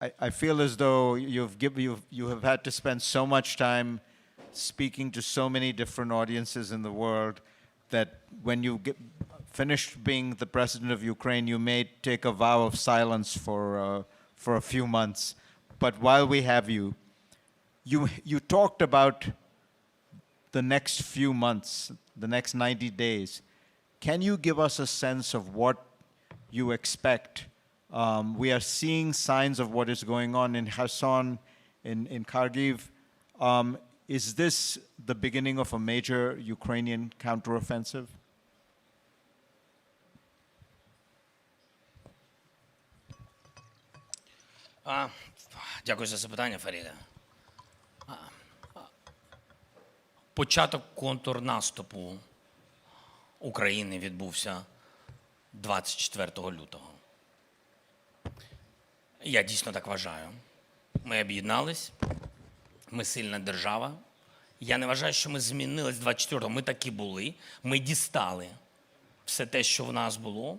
I feel as though you have had to spend so much time speaking to so many different audiences in the world that when you finished being the president of Ukraine, you may take a vow of silence for a few months. But while we have you, you talked about the next few months, the next 90 days. Can you give us a sense of what you expect? We are seeing signs of what is going on in Kherson, in Kharkiv. Is this the beginning of a major Ukrainian counteroffensive? Дякую за запитання, Фаріде. Початок контрнаступу України відбувся 24 лютого. Я дійсно так вважаю. Ми об'єднались, ми сильна держава. Я не вважаю, що ми змінились 24-го. Ми такі були. Ми дістали все те, що в нас було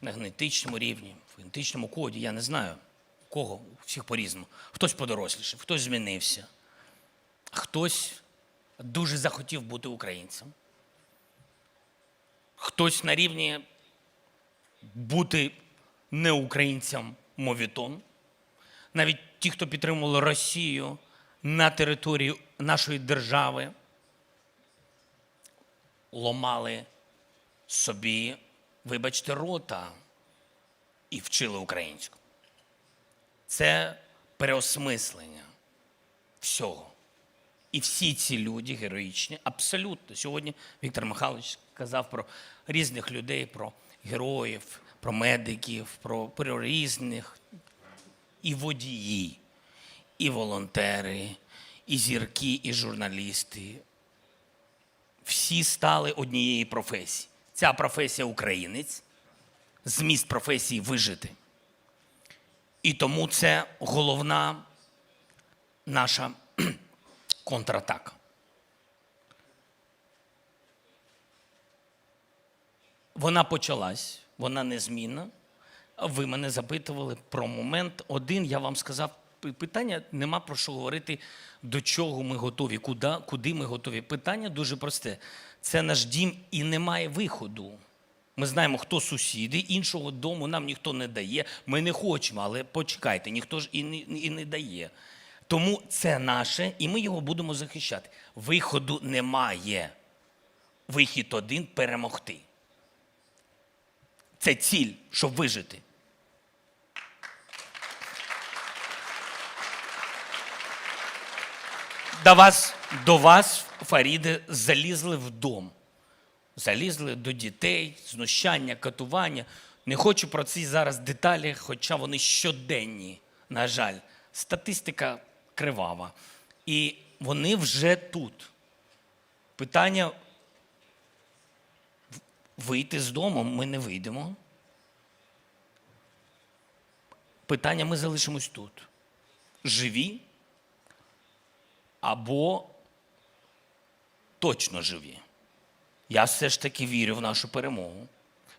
на генетичному рівні, в генетичному коді. Я не знаю, у кого, у всіх по-різному. Хтось подорослішав, хтось змінився, хтось дуже захотів бути українцем. Хтось на рівні бути не українцям мовітон. Навіть ті, хто підтримували Росію на території нашої держави, ломали собі, вибачте, рота і вчили українську. Це переосмислення всього. І всі ці люди героїчні, абсолютно. Сьогодні Віктор Михайлович казав про різних людей, про героїв, про медиків, про різних. І водії, і волонтери, і зірки, і журналісти. Всі стали однієї професії. Ця професія українець, зміст професії вижити. І тому це головна наша контратака. Вона почалась, вона незмінна. Ви мене запитували про момент один, я вам сказав, питання нема про що говорити, до чого ми готові, куди ми готові. Питання дуже просте. Це наш дім і немає виходу. Ми знаємо, хто сусіди, іншого дому нам ніхто не дає. Ми не хочемо, але почекайте, ніхто ж і не дає. Тому це наше, і ми його будемо захищати. Виходу немає. Вихід один – перемогти. Це ціль, щоб вижити. До вас, Фаріде, залізли в дом. Залізли до дітей, знущання, катування. Не хочу про ці зараз деталі, хоча вони щоденні, на жаль. Статистика кривава. І вони вже тут. Питання вийти з дому ми не вийдемо. Питання ми залишимось тут. Живі або точно живі. Я все ж таки вірю в нашу перемогу.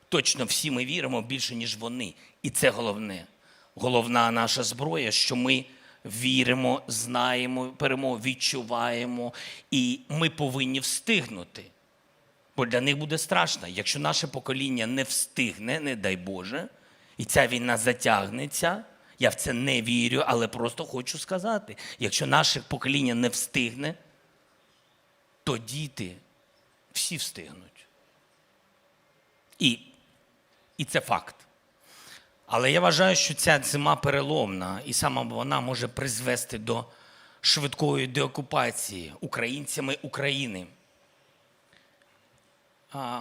Точно всі ми віримо більше, ніж вони. І це головне. Головна наша зброя, що ми віримо, знаємо перемогу, відчуваємо. І ми повинні встигнути. Бо для них буде страшно. Якщо наше покоління не встигне, не дай Боже, і ця війна затягнеться, я в це не вірю, але просто хочу сказати, якщо наше покоління не встигне, то діти всі встигнуть. І це факт. Але я вважаю, що ця зима переломна, і саме вона може призвести до швидкої деокупації українцями України.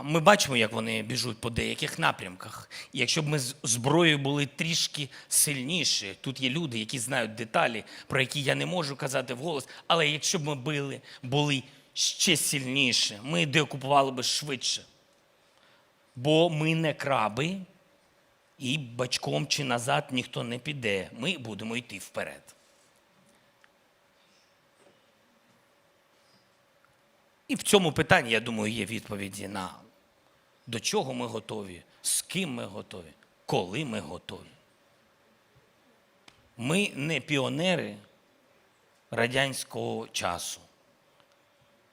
Ми бачимо, як вони біжуть по деяких напрямках. І якщо б ми з зброєю були трішки сильніші, тут є люди, які знають деталі, про які я не можу казати вголос, але якщо б ми були ще сильніші, ми деокупували б швидше. Бо ми не краби, і бачком чи назад ніхто не піде. Ми будемо йти вперед. І в цьому питанні, я думаю, є відповіді на до чого ми готові, з ким ми готові, коли ми готові. Ми не піонери радянського часу,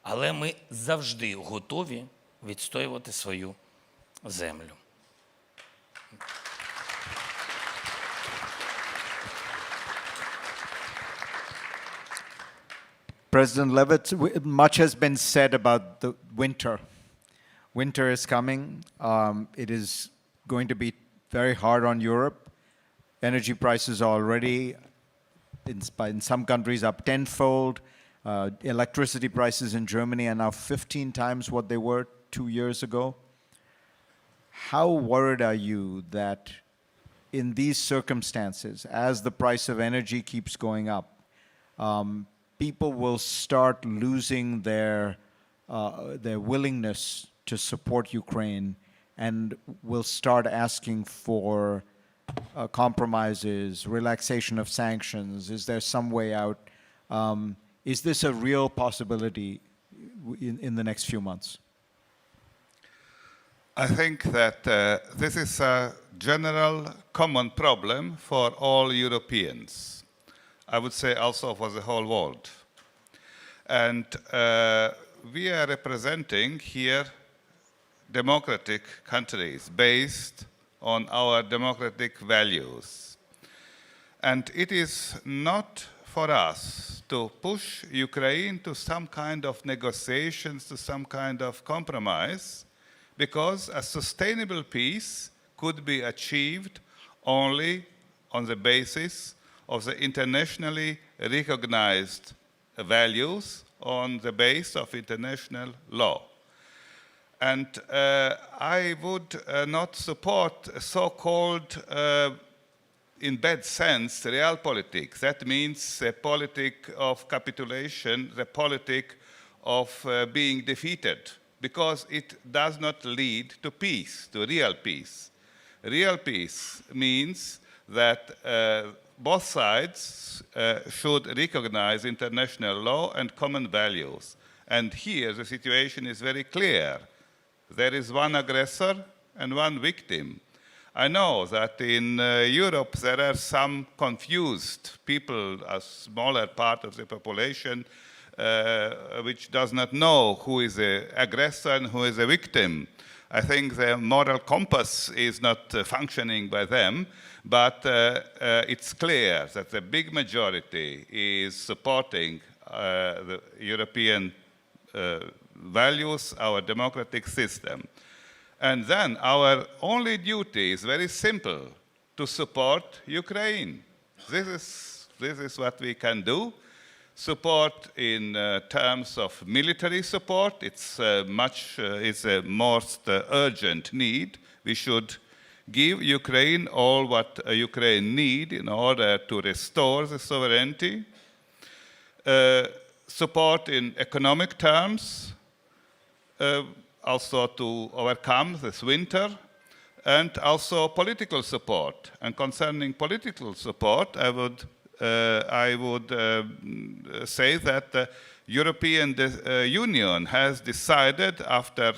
але ми завжди готові відстоювати свою землю. President Levitt, much has been said about the winter. Winter is coming. It is going to be very hard on Europe. Energy prices are already, in some countries, up tenfold. Electricity prices in Germany are now 15 times what they were 2 years ago. How worried are you that in these circumstances, as the price of energy keeps going up, people will start losing their willingness to support Ukraine and will start asking for compromises, relaxation of sanctions? Is there some way out? Is this a real possibility in the next few months? I think that this is a general common problem for all Europeans. I would say also for the whole world. And we are representing here democratic countries based on our democratic values. And it is not for us to push Ukraine to some kind of negotiations, to some kind of compromise, because a sustainable peace could be achieved only on the basis of the internationally recognized values, on the basis of international law. And I would not support so-called, in bad sense, realpolitik. That means the politic of capitulation, the politic of being defeated, because it does not lead to peace, to real peace. Real peace means that both sides should recognize international law and common values. And here the situation is very clear. There is one aggressor and one victim. I know that in Europe there are some confused people, a smaller part of the population, which does not know who is the aggressor and who is the victim. I think the moral compass is not functioning by them, but it's clear that the big majority is supporting the European values, our democratic system. And then our only duty is very simple, to support Ukraine. This is what we can do. Support in terms of military support, it's a most urgent need. We should give Ukraine all what Ukraine needs in order to restore the sovereignty. Support in economic terms, also to overcome this winter, and also political support. And concerning political support, I would say that the European Union has decided, after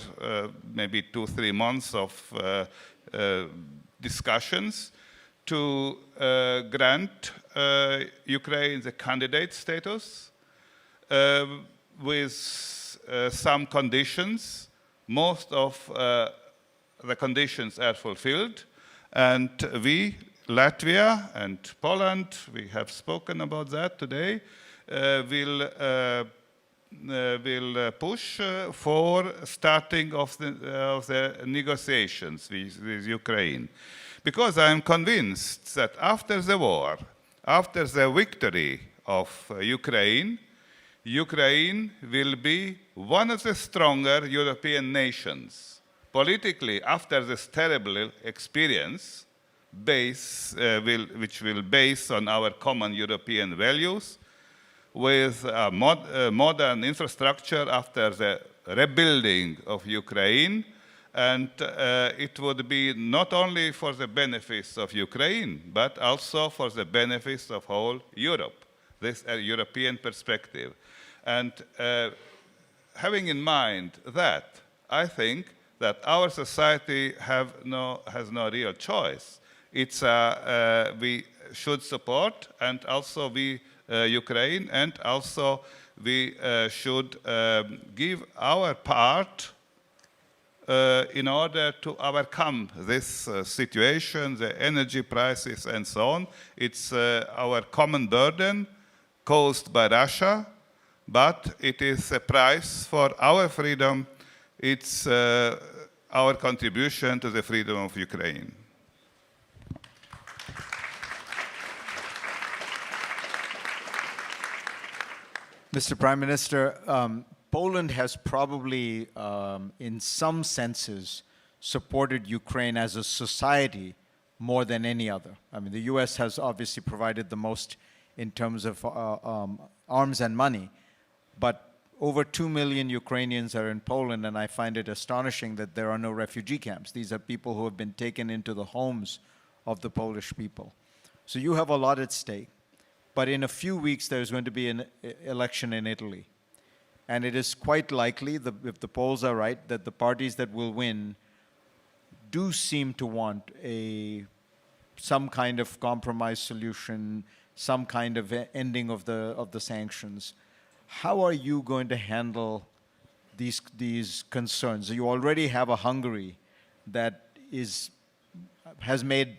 maybe 2-3 months of discussions, to grant Ukraine the candidate status with some conditions. Most of the conditions are fulfilled, and we, Latvia and Poland, we have spoken about that today, will push for starting of the negotiations with Ukraine. Because I am convinced that after the war, after the victory of Ukraine, Ukraine will be one of the stronger European nations. Politically, after this terrible experience, which will base on our common European values, with a modern infrastructure after the rebuilding of Ukraine, and it would be not only for the benefits of Ukraine, but also for the benefits of whole Europe, this European perspective. And having in mind that, I think that our society has no real choice. We should support, and also we, Ukraine, and also we should give our part in order to overcome this situation, the energy prices and so on. It's our common burden caused by Russia, but it is a price for our freedom. It's our contribution to the freedom of Ukraine. Mr. Prime Minister, Poland has probably, in some senses, supported Ukraine as a society more than any other. I mean, the U.S. has obviously provided the most in terms of arms and money, but over 2 million Ukrainians are in Poland, and I find it astonishing that there are no refugee camps. These are people who have been taken into the homes of the Polish people. So you have a lot at stake. But in a few weeks, there's going to be an election in Italy. And it is quite likely, if the polls are right, that the parties that will win do seem to want some kind of compromise solution, some kind of ending of the sanctions. How are you going to handle these concerns? You already have a Hungary that has made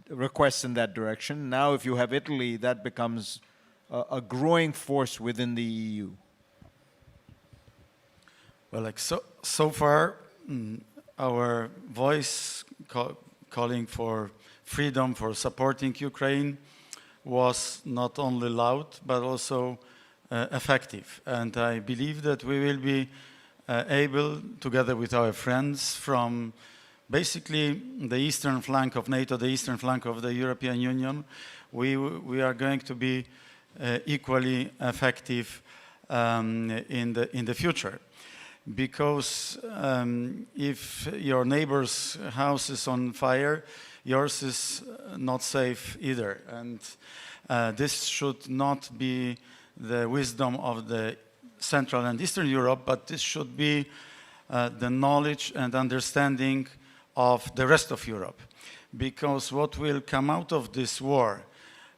requests in that direction. Now, if you have Italy, that becomes a growing force within the EU. Well, like so far, our voice calling for freedom, for supporting Ukraine, was not only loud but also effective. And I believe that we will be able, together with our friends from basically the eastern flank of NATO, the eastern flank of the European Union, we are going to be equally effective in the future. Because if your neighbor's house is on fire, yours is not safe either. And this should not be the wisdom of the Central and Eastern Europe, but this should be the knowledge and understanding of the rest of Europe. Because what will come out of this war,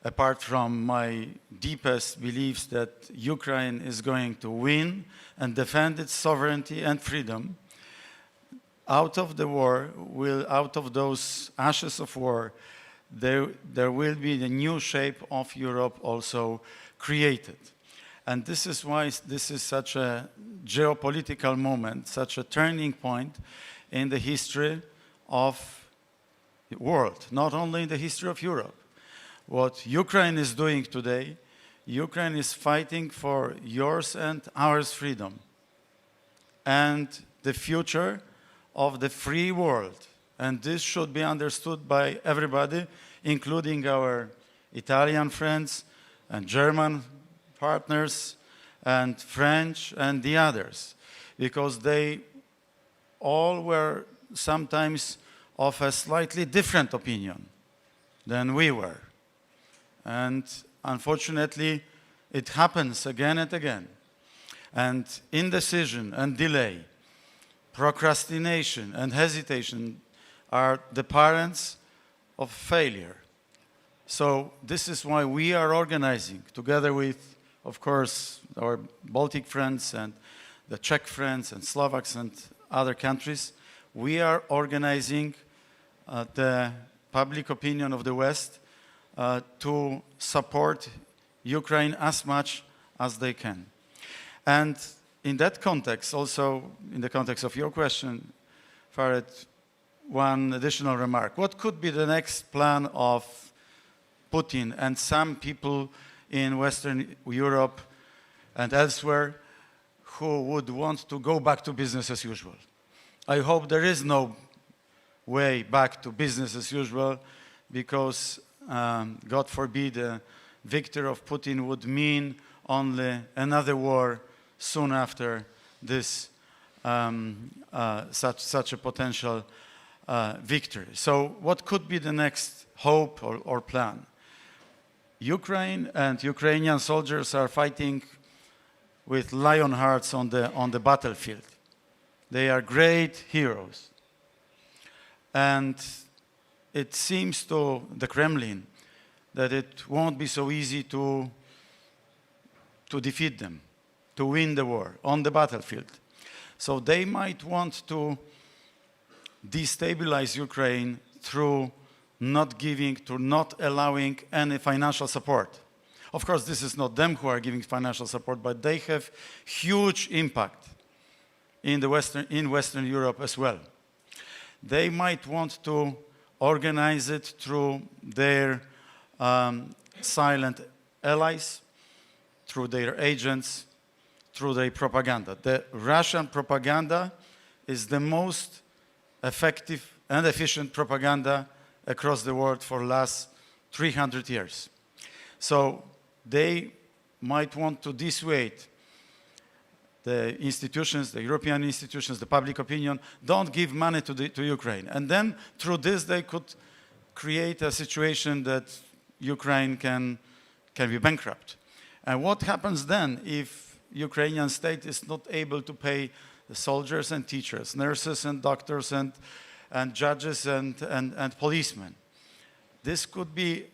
apart from my deepest beliefs that Ukraine is going to win and defend its sovereignty and freedom, out of the war, out of those ashes of war, there will be the new shape of Europe also created. And this is why this is such a geopolitical moment, such a turning point in the history of the world, not only in the history of Europe. What Ukraine is doing today, Ukraine is fighting for yours and ours freedom and the future of the free world. And this should be understood by everybody, including our Italian friends and German partners and French and the others, because they all were sometimes of a slightly different opinion than we were. And unfortunately, it happens again and again. And indecision and delay, procrastination and hesitation are the parents of failure. So this is why we are organizing, together with, of course, our Baltic friends and the Czech friends and Slovaks and other countries, we are organizing the public opinion of the West to support Ukraine as much as they can. And in that context, also in the context of your question, Farid, one additional remark. What could be the next plan of Putin and some people in Western Europe and elsewhere who would want to go back to business as usual? I hope there is no way back to business as usual, because God forbid a victory of Putin would mean only another war soon after this such a potential victory. So what could be the next hope or plan? Ukraine and Ukrainian soldiers are fighting with lion hearts on the battlefield. They are great heroes. And it seems to the Kremlin that it won't be so easy to defeat them, to win the war on the battlefield. So they might want to destabilize Ukraine through not allowing any financial support. Of course, this is not them who are giving financial support, but they have huge impact in Western Europe as well. They might want to organize it through their silent allies, through their agents, through their propaganda. The Russian propaganda is the most effective and efficient propaganda across the world for the last 300 years. So they might want to dissuade the institutions, the European institutions, the public opinion, don't give money to Ukraine. And then through this they could create a situation that Ukraine can be bankrupt. And what happens then if Ukrainian state is not able to pay the soldiers and teachers, nurses and doctors and judges and policemen? This could be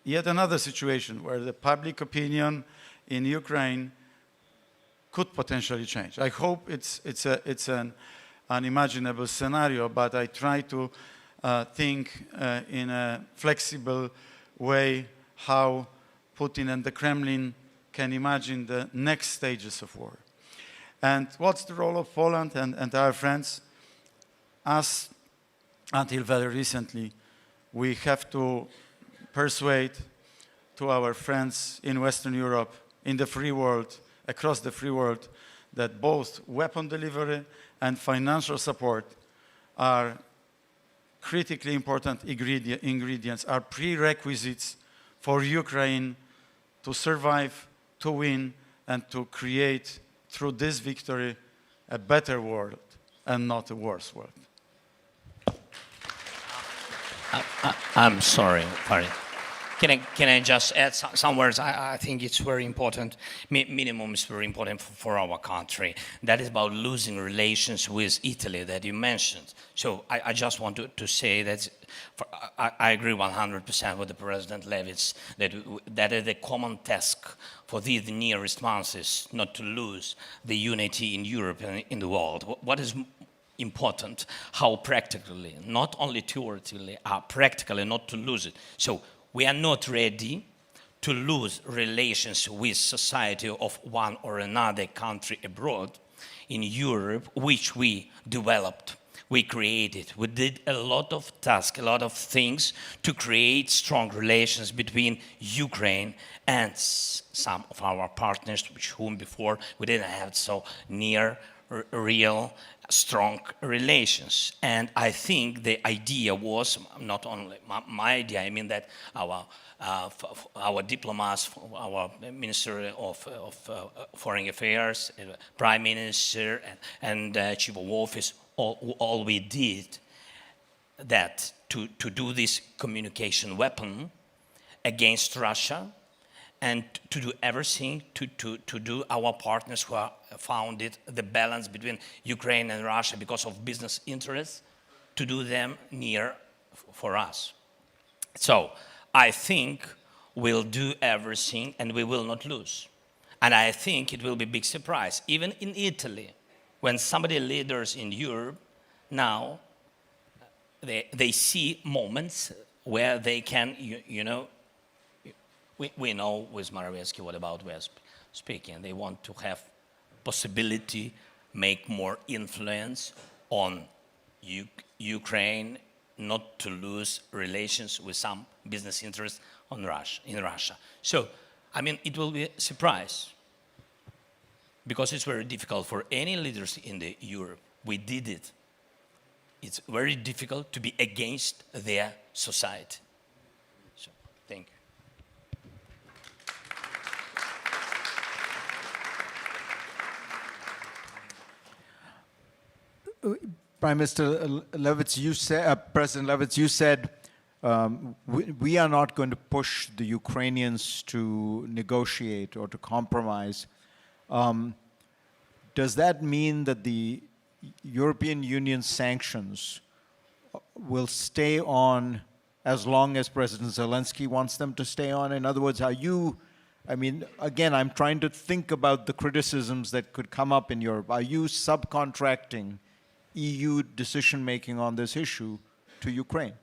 yet another situation where the public opinion in Ukraine could potentially change. I hope it's an unimaginable scenario, but I try to think in a flexible way how Putin and the Kremlin can imagine the next stages of war. And what's the role of Poland and our friends? Us, until very recently, we have to persuade to our friends in Western Europe, in the free world, across the free world, that both weapon delivery and financial support are critically important ingredients, are prerequisites for Ukraine to survive, to win, and to create, through this victory, a better world and not a worse world. I'm sorry, Farid. Can I just add some words? I think it's very important. Minimum is very important for our country. That is about losing relations with Italy that you mentioned. So I just want to say that I agree 100% with the President Levits that is the common task for the nearest months is not to lose the unity in Europe and in the world. What is important? How practically, not only theoretically, practically not to lose it. So we are not ready to lose relations with society of one or another country abroad in Europe, which we developed, we created. We did a lot of tasks, a lot of things to create strong relations between Ukraine and some of our partners, with whom before we didn't have so near, real, strong relations. And I think the idea was not only my idea, I mean that our diplomats, our Minister of Foreign Affairs, Prime Minister and Chief of Office, all we did that to do this communication weapon against Russia, and to do everything to do our partners who are found it the balance between Ukraine and Russia because of business interests, to do them near for us. So I think we'll do everything and we will not lose. And I think it will be a big surprise. Even in Italy, when somebody leaders in Europe now, they see moments where they can, we know with Morawiecki what about we're speaking. They want to have possibility, make more influence on Ukraine, not to lose relations with some business interests in Russia. So, I mean, it will be a surprise because it's very difficult for any leaders in the Europe. We did it. It's very difficult to be against their society. So, thank you. Prime Minister Levits, you said, President Levits, you said we are not going to push the Ukrainians to negotiate or to compromise. Does that mean that the European Union sanctions will stay on as long as President Zelensky wants them to stay on? In other words, are you, I mean, again, I'm trying to think about the criticisms that could come up in Europe. Are you subcontracting EU decision-making on this issue to Ukraine?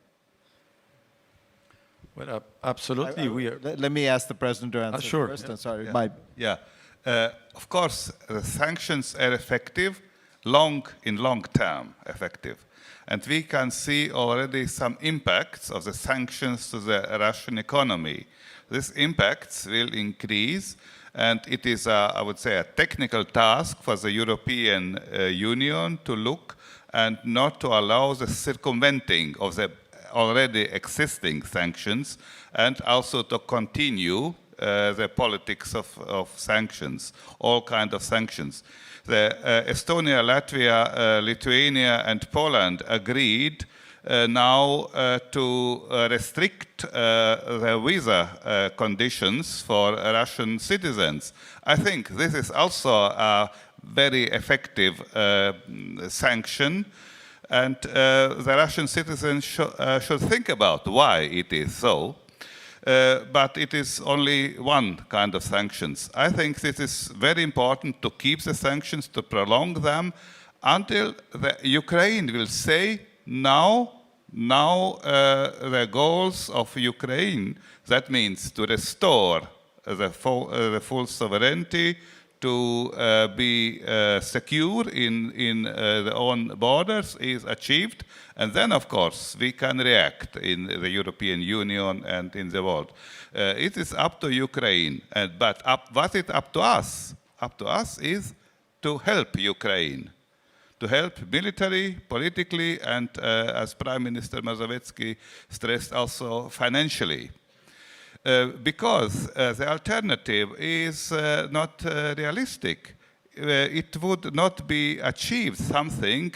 Well, absolutely, we are. Let me ask the President to answer sure, first. yeah. Sorry, Yeah. my Yeah. Of course, the sanctions are effective, in long term effective. And we can see already some impacts of the sanctions to the Russian economy. These impacts will increase, and it is, I would say, a technical task for the European Union to look and not to allow the circumventing of the already existing sanctions, and also to continue the politics of sanctions, all kinds of sanctions. The Estonia, Latvia, Lithuania, and Poland agreed now to restrict the visa conditions for Russian citizens. I think this is also a very effective sanction, and the Russian citizens should think about why it is so. But it is only one kind of sanctions. I think this is very important to keep the sanctions, to prolong them, until the Ukraine will say now the goals of Ukraine, that means to restore the full sovereignty, to be secure in their own borders is achieved. And then, of course, we can react in the European Union and in the world. It is up to Ukraine, but what is up to us? Up to us is to help Ukraine, to help military, politically, and as Prime Minister Mazowiecki stressed, also financially. Because the alternative is not realistic. It would not be achieved something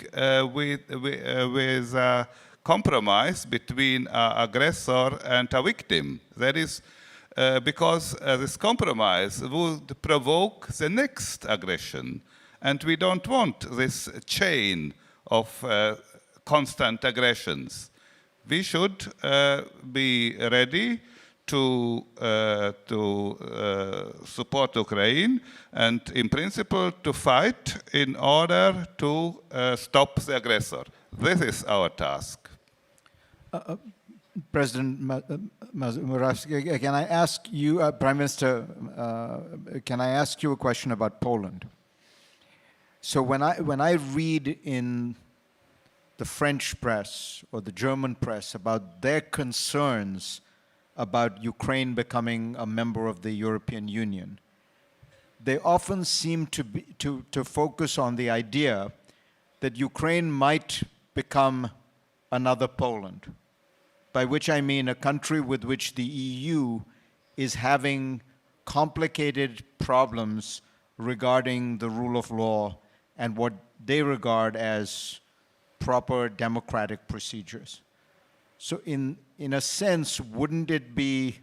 with a compromise between an aggressor and a victim. That is because this compromise would provoke the next aggression. And we don't want this chain of constant aggressions. We should be ready to support Ukraine and, in principle, to fight in order to stop the aggressor. This is our task. President Morawiecki, can I ask you, Prime Minister, can I ask you a question about Poland? So when I read in the French press or the German press about their concerns about Ukraine becoming a member of the European Union, they often seem to focus on the idea that Ukraine might become another Poland, by which I mean a country with which the EU is having complicated problems regarding the rule of law and what they regard as proper democratic procedures. So in a sense, wouldn't it be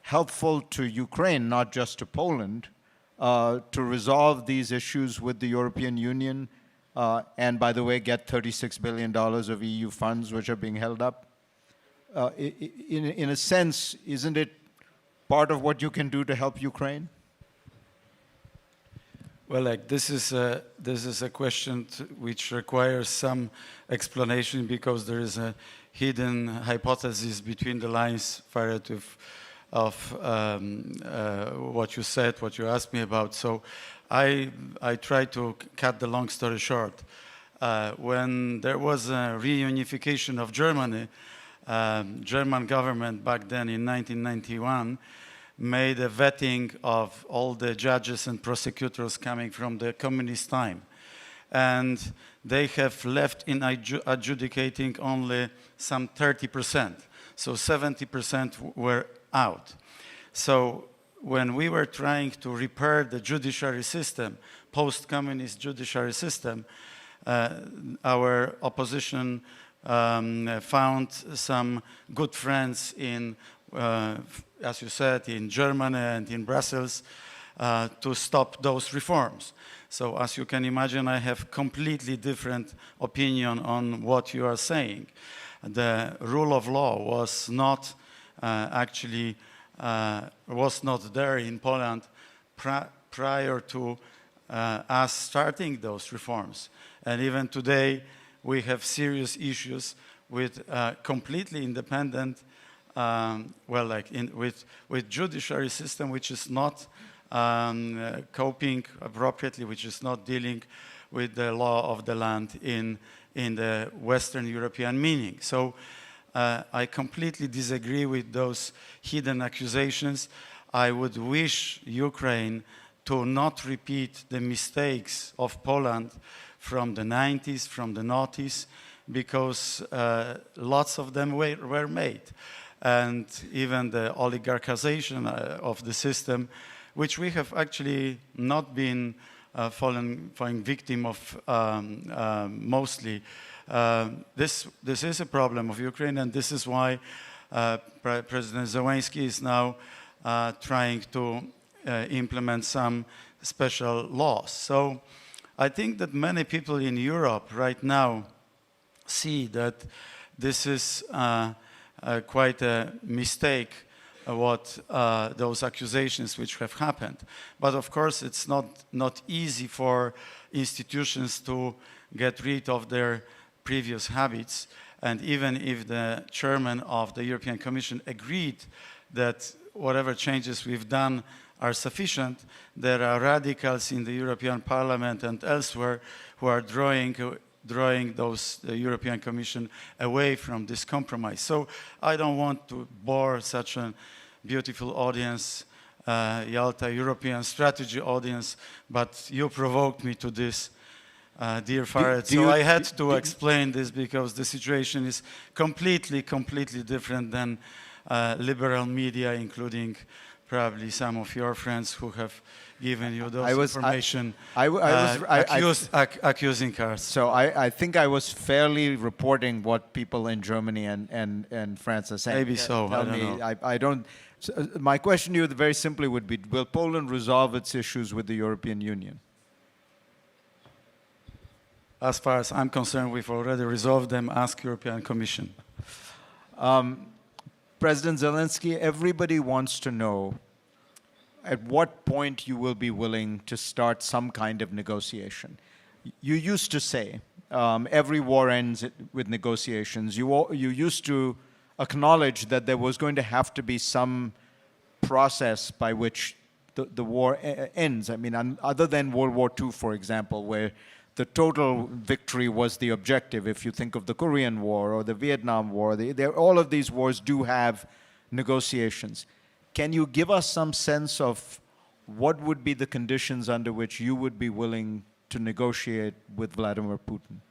helpful to Ukraine, not just to Poland, to resolve these issues with the European Union and, by the way, get $36 billion of EU funds which are being held up? In a sense, isn't it part of what you can do to help Ukraine? Well, like this is a question which requires some explanation, because there is a hidden hypothesis between the lines, Farid, of what you said, what you asked me about. So I try to cut the long story short. When there was a reunification of Germany, German government back then in 1991 made a vetting of all the judges and prosecutors coming from the communist time. And they have left in adjudicating only some 30%. So 70% were out. So when we were trying to repair the judiciary system, post-communist judiciary system, our opposition found some good friends in, as you said, in Germany and in Brussels, to stop those reforms. So as you can imagine, I have completely different opinion on what you are saying. The rule of law was not was not there in Poland prior to us starting those reforms. And even today, we have serious issues with completely independent, with judiciary system which is not coping appropriately, which is not dealing with the law of the land in the Western European meaning. So I completely disagree with those hidden accusations. I would wish Ukraine to not repeat the mistakes of Poland from the 90s, from the noughties, because lots of them were made. And even the oligarchization of the system, which we have actually not been falling victim of mostly. This is a problem of Ukraine, and this is why President Zelensky is now trying to implement some special laws. So I think that many people in Europe right now see that this is quite a mistake, what those accusations which have happened. But of course, it's not easy for institutions to get rid of their previous habits. And even if the chairman of the European Commission agreed that whatever changes we've done are sufficient, there are radicals in the European Parliament and elsewhere who are drawing the European Commission away from this compromise. So I don't want to bore such a beautiful audience, Yalta European strategy audience, but you provoked me to this, dear Farid. So I had to explain this because the situation is completely different than liberal media, including probably some of your friends who have given you those information, accusing us. So I think I was fairly reporting what people in Germany and France are saying. Maybe so. I don't know. I don't. So my question to you very simply would be, will Poland resolve its issues with the European Union? As far as I'm concerned, we've already resolved them. Ask European Commission. President Zelensky, everybody wants to know at what point you will be willing to start some kind of negotiation. You used to say every war ends with negotiations. You used to acknowledge that there was going to have to be some process by which the war ends. I mean, other than World War II, for example, where the total victory was the objective. If you think of the Korean War or the Vietnam War, all of these wars do have negotiations. Can you give us some sense of what would be the conditions under which you would be willing to negotiate with Vladimir Putin?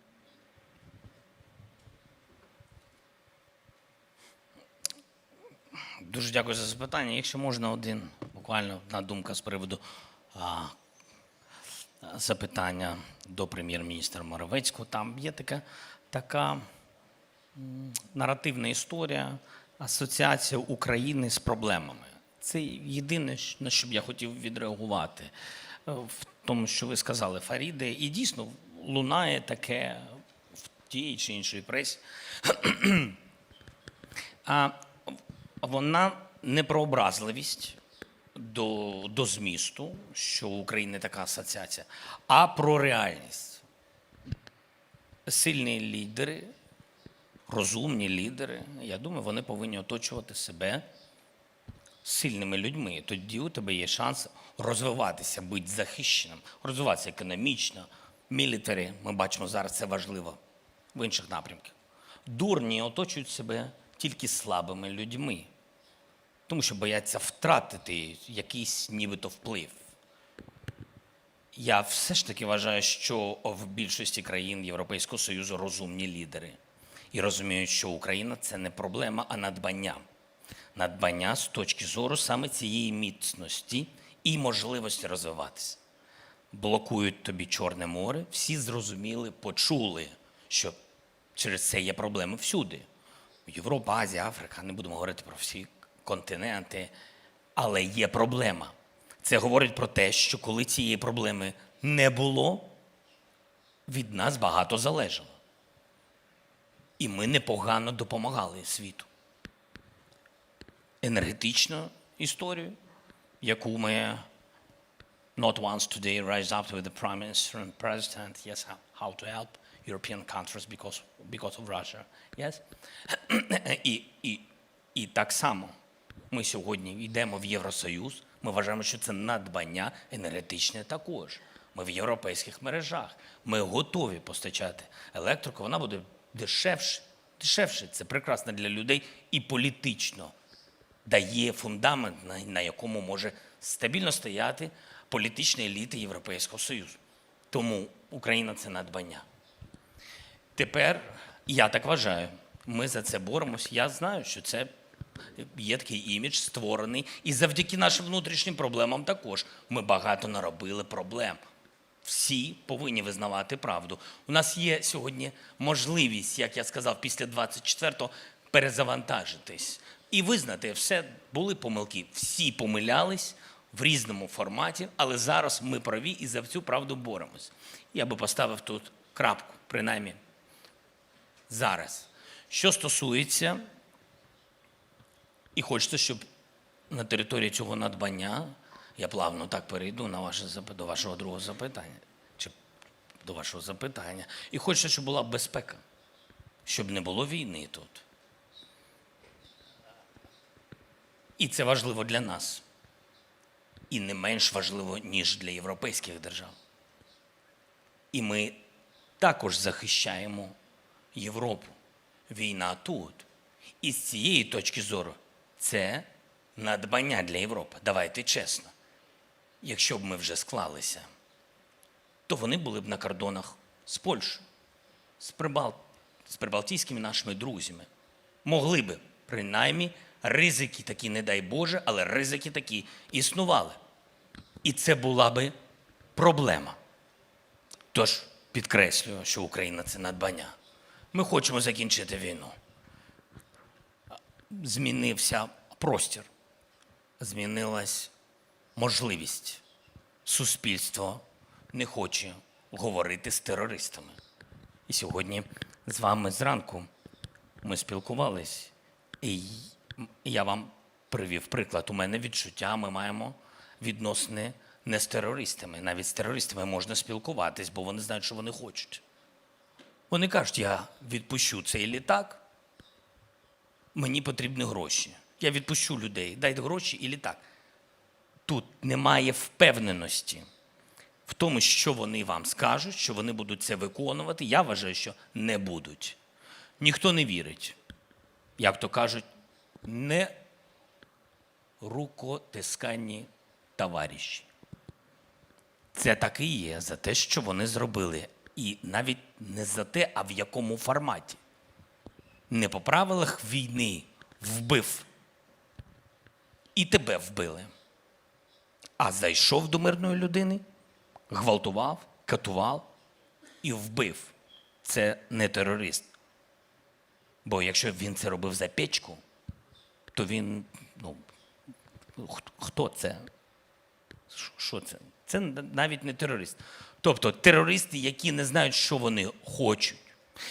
Дуже дякую за запитання. Якщо можна, буквально одна думка з приводу запитання до прем'єр-міністра Моровецького. Там є така наративна історія, асоціація України з проблемами. Це єдине, на що б я хотів відреагувати в тому, що ви сказали, Фаріде. І дійсно лунає таке в тій чи іншій пресі. Вона не про образливість до змісту, що у України така асоціація, а про реальність. Сильні лідери, розумні лідери, я думаю, вони повинні оточувати себе сильними людьми. Тоді у тебе є шанс розвиватися, бути захищеним, розвиватися економічно, мілітарі. Ми бачимо зараз, це важливо в інших напрямках. Дурні оточують себе тільки слабими людьми, тому що бояться втратити якийсь нібито вплив. Я все ж таки вважаю, що в більшості країн Європейського Союзу розумні лідери. І розуміють, що Україна – це не проблема, а надбання. Надбання з точки зору саме цієї міцності і можливості розвиватися. Блокують тобі Чорне море, всі зрозуміли, почули, що через це є проблеми всюди. Європа, Азія, Африка, не будемо говорити про всі континенти, але є проблема. Це говорить про те, що коли цієї проблеми не було, від нас багато залежало. І ми непогано допомагали світу. Енергетичну історію, яку ми not once today raised up with the Prime Minister and President, yes, how to help European countries because of Russia, yes? І так само ми сьогодні йдемо в Євросоюз, ми вважаємо, що це надбання енергетичне також. Ми в європейських мережах, ми готові постачати електрику, вона буде дешевше. Це прекрасно для людей і політично дає фундамент, на якому може стабільно стояти політична еліта Європейського Союзу. Тому Україна – це надбання. Тепер, я так вважаю, ми за це боремось. Я знаю, що це є такий імідж створений. І завдяки нашим внутрішнім проблемам також. Ми багато наробили проблем. Всі повинні визнавати правду. У нас є сьогодні можливість, як я сказав, після 24-го перезавантажитись. І визнати, все, були помилки. Всі помилялись в різному форматі, але зараз ми праві і за цю правду боремось. Я би поставив тут крапку, принаймні зараз. Що стосується, і хочеться, щоб на території цього надбання, я плавно так перейду до вашого другого запитання, чи до вашого запитання, і хочеться, щоб була безпека, щоб не було війни тут. І це важливо для нас. І не менш важливо, ніж для європейських держав. І ми також захищаємо Європу. Війна тут. І з цієї точки зору це надбання для Європи. Давайте чесно. Якщо б ми вже склалися, то вони були б на кордонах з Польщею, з прибалтійськими нашими друзями. Могли би, принаймні, ризики такі, не дай Боже, але ризики такі існували. І це була би проблема. Тож, підкреслюю, що Україна – це надбання. Ми хочемо закінчити війну. Змінився простір, змінилась можливість. Суспільство не хоче говорити з терористами. І сьогодні з вами зранку ми спілкувались, і я вам привів приклад. У мене відчуття, ми маємо відносини не з терористами. Навіть з терористами можна спілкуватись, бо вони знають, що вони хочуть. Вони кажуть, я відпущу цей літак, мені потрібні гроші. Я відпущу людей, дайте гроші і літак. Тут немає впевненості в тому, що вони вам скажуть, що вони будуть це виконувати. Я вважаю, що не будуть. Ніхто не вірить. Як то кажуть, не рукотисканні товариші. Це так і є за те, що вони зробили. І навіть не за те, а в якому форматі. Не по правилах війни вбив. І тебе вбили. А зайшов до мирної людини, гвалтував, катував і вбив. Це не терорист. Бо якщо б він це робив за печку, то він, хто це? Що це? Це навіть не терорист. Тобто терористи, які не знають, що вони хочуть,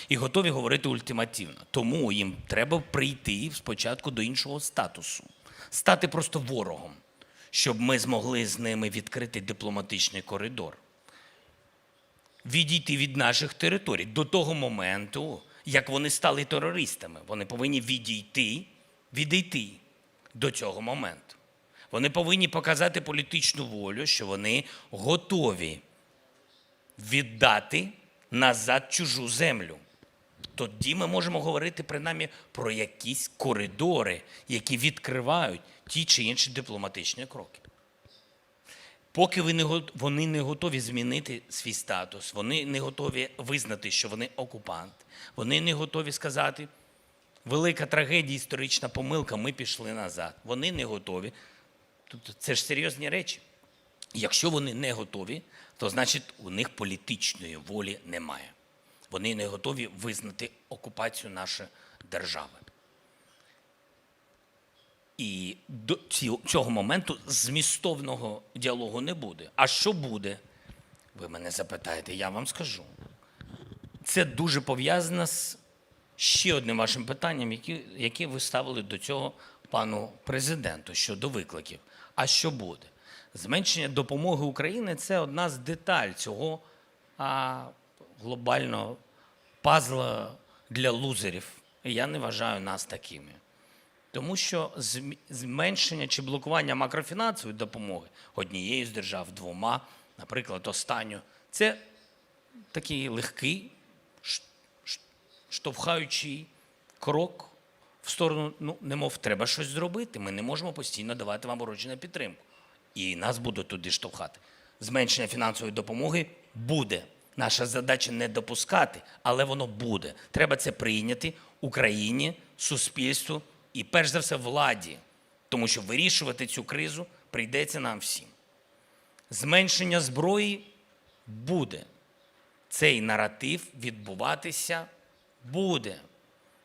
і готові говорити ультимативно. Тому їм треба прийти спочатку до іншого статусу. Стати просто ворогом, щоб ми змогли з ними відкрити дипломатичний коридор. Відійти від наших територій до того моменту, як вони стали терористами. Вони повинні відійти до цього моменту. Вони повинні показати політичну волю, що вони готові віддати назад чужу землю. Тоді ми можемо говорити принаймні про якісь коридори, які відкривають ті чи інші дипломатичні кроки. Поки вони не готові змінити свій статус, вони не готові визнати, що вони окупант, вони не готові сказати, велика трагедія, історична помилка, ми пішли назад. Вони не готові. Тобто це ж серйозні речі. Якщо вони не готові, то значить у них політичної волі немає. Вони не готові визнати окупацію нашої держави. І до цього моменту змістовного діалогу не буде. А що буде? Ви мене запитаєте, я вам скажу. Це дуже пов'язано з ще одним вашим питанням, яке ви ставили до цього пану президенту щодо викликів. А що буде? Зменшення допомоги Україні – це одна з деталей цього глобального пазла для лузерів. І я не вважаю нас такими. Тому що зменшення чи блокування макрофінансової допомоги однією з держав, двома, наприклад, останньою, це такий легкий, штовхаючий крок в сторону, немов треба щось зробити, ми не можемо постійно давати вам гроші на підтримку. І нас будуть туди штовхати. Зменшення фінансової допомоги буде. Наша задача не допускати, але воно буде. Треба це прийняти Україні, суспільству і, перш за все, владі. Тому що вирішувати цю кризу прийдеться нам всім. Зменшення зброї буде. Цей наратив відбуватися буде.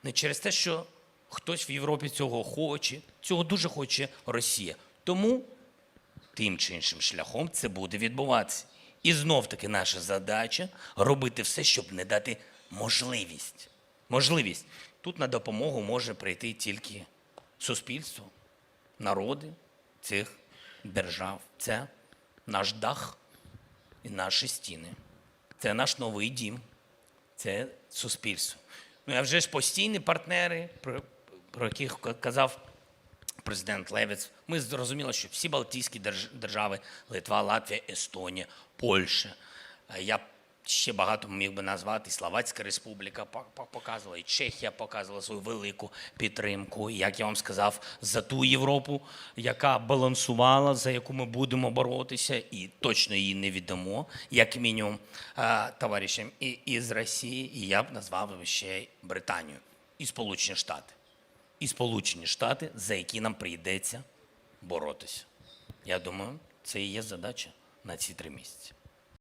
Не через те, що хтось в Європі цього хоче. Цього дуже хоче Росія. Тому тим чи іншим шляхом це буде відбуватися. І знов-таки наша задача – робити все, щоб не дати можливість. Можливість. Тут на допомогу може прийти тільки суспільство, народи цих держав. Це наш дах і наші стіни. Це наш новий дім. Це суспільство. Ну, а вже ж постійні партнери, про яких казав президент Левіц, ми зрозуміли, що всі Балтійські держави, Литва, Латвія, Естонія, Польща, я ще багато міг би назвати, Словацька Республіка показувала, і Чехія показувала свою велику підтримку, як я вам сказав, за ту Європу, яка балансувала, за яку ми будемо боротися, і точно її не віддамо, як мінімум, товаришам із Росії, і я б назвав ще Британію, і Сполучені Штати. І Сполучені Штати, за які нам прийдеться боротися. Я думаю, це і є задача на ці 3 місяці.